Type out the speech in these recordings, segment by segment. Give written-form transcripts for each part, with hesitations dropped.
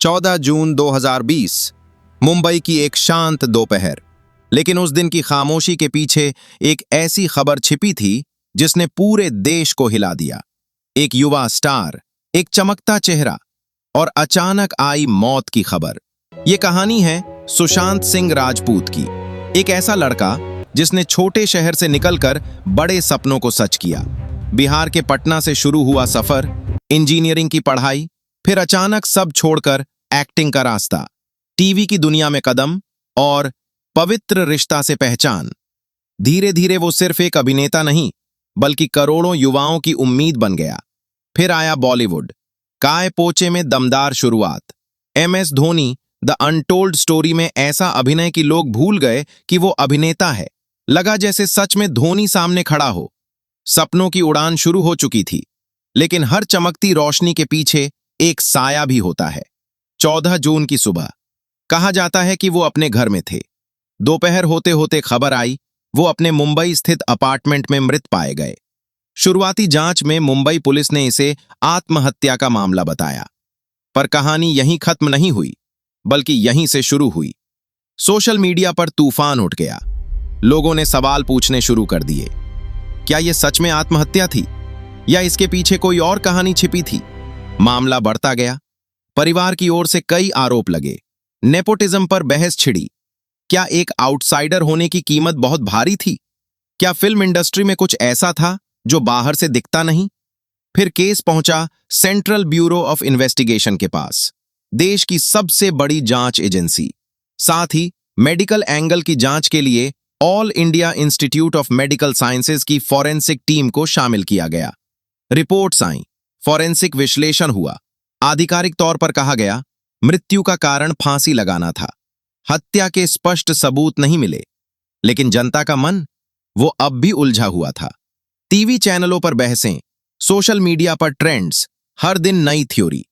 14 जून 2020 मुंबई की एक शांत दोपहर। लेकिन उस दिन की खामोशी के पीछे एक ऐसी खबर छिपी थी जिसने पूरे देश को हिला दिया। एक युवा स्टार, एक चमकता चेहरा और अचानक आई मौत की खबर। यह कहानी है सुशांत सिंह राजपूत की। एक ऐसा लड़का जिसने छोटे शहर से निकलकर बड़े सपनों को सच किया। बिहार के पटना से शुरू हुआ सफर, इंजीनियरिंग की पढ़ाई, फिर अचानक सब छोड़कर एक्टिंग का रास्ता, टीवी की दुनिया में कदम और पवित्र रिश्ता से पहचान। धीरे धीरे वो सिर्फ एक अभिनेता नहीं बल्कि करोड़ों युवाओं की उम्मीद बन गया। फिर आया बॉलीवुड, काय पोचे में दमदार शुरुआत, MS Dhoni the untold story में ऐसा अभिनय कि लोग भूल गए कि वो अभिनेता है। लगा जैसे सच में धोनी सामने खड़ा हो। सपनों की उड़ान शुरू हो चुकी थी, लेकिन हर चमकती रोशनी के पीछे एक साया भी होता है। 14 जून की सुबह, कहा जाता है कि वो अपने घर में थे। दोपहर होते होते खबर आई, वो अपने मुंबई स्थित अपार्टमेंट में मृत पाए गए। शुरुआती जांच में मुंबई पुलिस ने इसे आत्महत्या का मामला बताया, पर कहानी यहीं खत्म नहीं हुई, बल्कि यहीं से शुरू हुई। सोशल मीडिया पर तूफान उठ गया। लोगों ने सवाल पूछने शुरू कर दिए। क्या यह सच में आत्महत्या थी या इसके पीछे कोई और कहानी छिपी थी? मामला बढ़ता गया। परिवार की ओर से कई आरोप लगे। नेपोटिज्म पर बहस छिड़ी। क्या एक आउटसाइडर होने की कीमत बहुत भारी थी? क्या फिल्म इंडस्ट्री में कुछ ऐसा था जो बाहर से दिखता नहीं? फिर केस पहुंचा सेंट्रल ब्यूरो ऑफ इन्वेस्टिगेशन के पास, देश की सबसे बड़ी जांच एजेंसी। साथ ही मेडिकल एंगल की जांच के लिए all India institute of medical sciences की फॉरेंसिक टीम को शामिल किया गया। रिपोर्ट्स आईं, फॉरेंसिक विश्लेषण हुआ। आधिकारिक तौर पर कहा गया, मृत्यु का कारण फांसी लगाना था। हत्या के स्पष्ट सबूत नहीं मिले, लेकिन जनता का मन वो अब भी उलझा हुआ था। टीवी चैनलों पर बहसें, सोशल मीडिया पर ट्रेंड्स, हर दिन नई थ्योरी।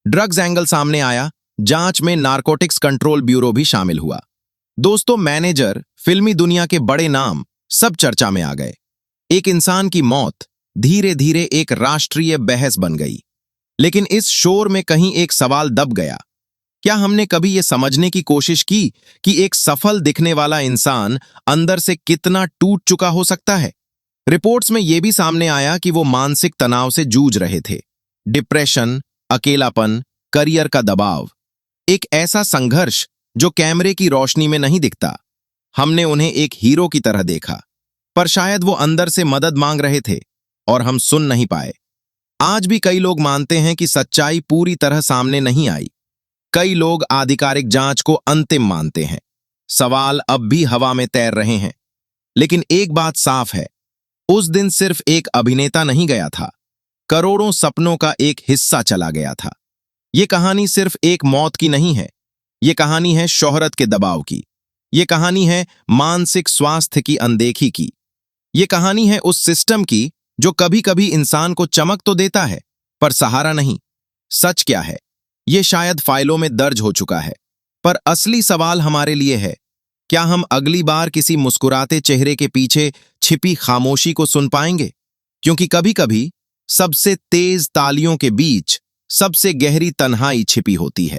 ड्रग्स एंगल सामने आया, जांच में नारकोटिक्स कंट्रोल ब्यूरो भी शामिल हुआ। दोस्तों, मैनेजर, फिल्मी दुनिया के बड़े नाम सब चर्चा में आ गए। एक इंसान की मौत धीरे धीरे एक राष्ट्रीय बहस बन गई। लेकिन इस शोर में कहीं एक सवाल दब गया। क्या हमने कभी यह समझने की कोशिश की कि एक सफल दिखने वाला इंसान अंदर से कितना टूट चुका हो सकता है? रिपोर्ट्स में यह भी सामने आया कि वो मानसिक तनाव से जूझ रहे थे। डिप्रेशन, अकेलापन, करियर का दबाव, एक ऐसा संघर्ष जो कैमरे की रोशनी में नहीं दिखता। हमने उन्हें एक हीरो की तरह देखा, पर शायद वो अंदर से मदद मांग रहे थे और हम सुन नहीं पाए। आज भी कई लोग मानते हैं कि सच्चाई पूरी तरह सामने नहीं आई। कई लोग आधिकारिक जांच को अंतिम मानते हैं। सवाल अब भी हवा में तैर रहे हैं। लेकिन एक बात साफ है, उस दिन सिर्फ एक अभिनेता नहीं गया था, करोड़ों सपनों का एक हिस्सा चला गया था। ये कहानी सिर्फ एक मौत की नहीं है। ये कहानी है शोहरत के दबाव की। ये कहानी है मानसिक स्वास्थ्य की अनदेखी की। ये कहानी है उस सिस्टम की जो कभी कभी इंसान को चमक तो देता है, पर सहारा नहीं। सच क्या है, ये शायद फाइलों में दर्ज हो चुका है, पर असली सवाल हमारे लिए है, क्या हम अगली बार किसी मुस्कुराते चेहरे के पीछे छिपी खामोशी को सुन पाएंगे? क्योंकि कभी कभी सबसे तेज तालियों के बीच सबसे गहरी तन्हाई छिपी होती है।